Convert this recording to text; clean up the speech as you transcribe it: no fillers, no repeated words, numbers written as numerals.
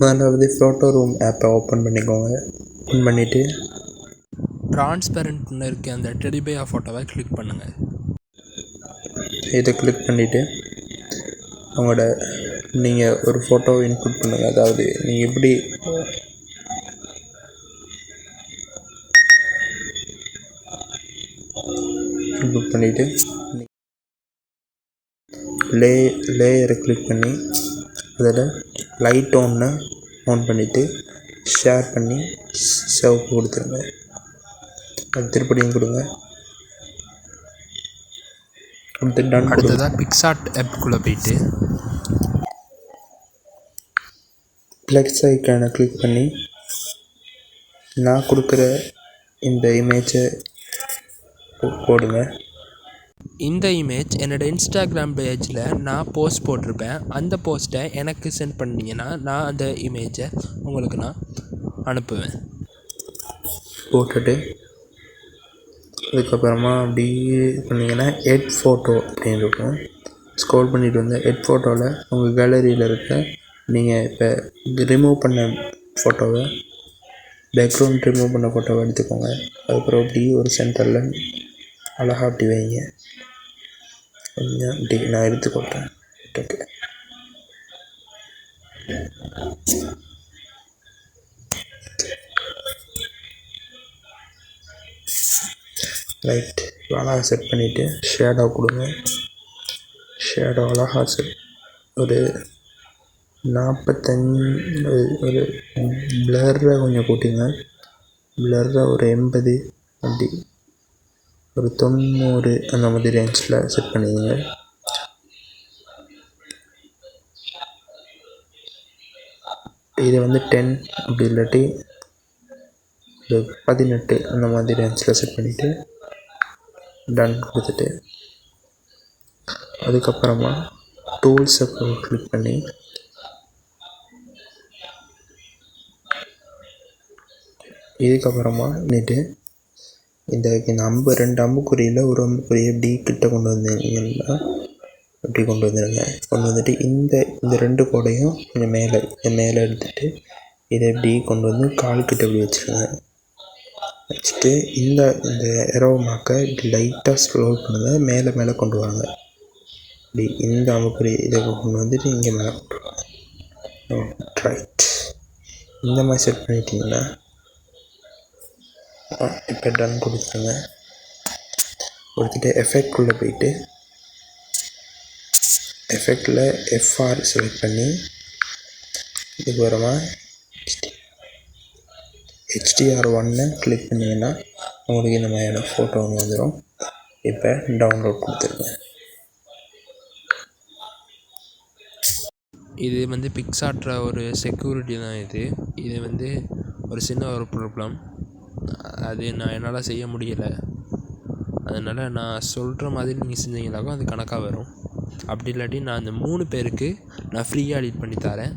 முதலாவது photo room ஆப்பை open பண்ணிக்கோங்க. ஓப்பன் பண்ணிவிட்டு ட்ரான்ஸ்பெரண்ட்னு இருக்க அந்த டெடிபேயா ஃபோட்டோவை கிளிக் பண்ணுங்கள். இதை கிளிக் பண்ணிவிட்டு உங்களோட நீங்கள் ஒரு ஃபோட்டோவை இன்புட் பண்ணுங்கள். அதாவது நீங்கள் எப்படி இன்புட் பண்ணிவிட்டு லேயரை கிளிக் பண்ணி அதில் லைட் ஆன் பண்ணிவிட்டு ஷேர் பண்ணி சேவ் கொடுத்துருங்க. அது திருப்படியும் கொடுங்க. அடுத்து டன். அடுத்ததாக பிக்சார்ட் ஆப்புக்குள்ளே போயிட்டு ப்ளஸ் ஐக்கானை கிளிக் பண்ணி நான் கொடுக்குற இந்த இமேஜை போடுங்க. இந்த இமேஜ் என்னோடய இன்ஸ்டாகிராம் பேஜில் நான் போஸ்ட் போட்டிருப்பேன். அந்த போஸ்ட்டை எனக்கு சென்ட் பண்ணிங்கன்னா நான் அந்த இமேஜை உங்களுக்கு நான் அனுப்புவேன். போட்டுட்டு அதுக்கப்புறமா அப்படியே பண்ணிங்கன்னா எட் ஃபோட்டோ அப்படின்னு இருக்கும். ஸ்க்ரோல் பண்ணிவிட்டு வந்து எட் ஃபோட்டோவில் உங்கள் கேலரியில் இருக்க நீங்கள் இப்போ ரிமூவ் பண்ண ஃபோட்டோவை பேக்ரவுண்ட் ரிமூவ் பண்ண ஃபோட்டோவை எடுத்துக்கோங்க. அதுக்கப்புறம் அப்படி ஒரு சென்டரில் அழகாக அப்படி வைங்க. கொஞ்சம் அப்படி நான் எடுத்துக்கொள்கிறேன். Okay, right. அழகாக செட் பண்ணிவிட்டு ஷேடோ கொடுங்க. ஷேடோ அழகாக செட் ஒரு 45 ஒரு பிளர்ரை கொஞ்சம் கூட்டிங்க. பிளர்ரை ஒரு 80 அப்படி ஒரு 90 அந்த மாதிரி ரேஞ்சில் செட் பண்ணிக்கோங்க. இதை வந்து 10 அப்படி இல்லாட்டி ஒரு 18 அந்த மாதிரி ரேஞ்சில் செட் பண்ணிவிட்டு டன் கொடுத்துட்டு அதுக்கப்புறமா டூல்ஸை கிளிக் பண்ணி இதுக்கப்புறமா நீட்டு இந்த ரெண்டு அம்புக்குறியில் ஒரு அம்புக்குறியை இப்படி கிட்ட கொண்டு வந்தீங்கன்னா அப்படி கொண்டு வந்துட்டு இந்த ரெண்டு கோடையும் கொஞ்சம் மேலே எடுத்துகிட்டு இதை இப்படி கொண்டு வந்து கால் கிட்ட இப்படி வச்சுட்டு இந்த எரோ மார்க்கை இப்படி லைட்டாக ஸ்க்ரோல் பண்ணுங்கள். மேலே கொண்டு வாங்க. இப்படி இந்த அம்புக்குறி இதை கொண்டு வந்துட்டு இங்கே மேலே கொண்டு வாங்க. ரைட். இந்த மாதிரி செட் பண்ணிட்டீங்கன்னா இப்போ டன் கொடுத்துருங்க. கொடுத்துட்டு எஃபெக்ட்குள்ளே போயிட்டு எஃபெக்டில் எஃப்ஆர் செலக்ட் பண்ணி இதுக்கு வரமா HDR1 கிளிக் பண்ணிங்கன்னா உங்களுக்கு இந்த மாதிரியான ஃபோட்டோ வந்துடும். இப்போ டவுன்லோட் கொடுத்துருங்க. இது வந்து பிக்சார்ட்ற ஒரு செக்யூரிட்டி தான். இது வந்து ஒரு சின்ன ஒரு ப்ராப்ளம். அது என்னால் செய்ய முடியலை. அதனால் நான் சொல்கிற மாதிரி நீங்கள் செஞ்சீங்கனாக்கும் அது கணக்காக வரும். அப்படி இல்லாட்டி நான் அந்த 3 பேருக்கு நான் ஃப்ரீயாக எடிட் பண்ணி தரேன்.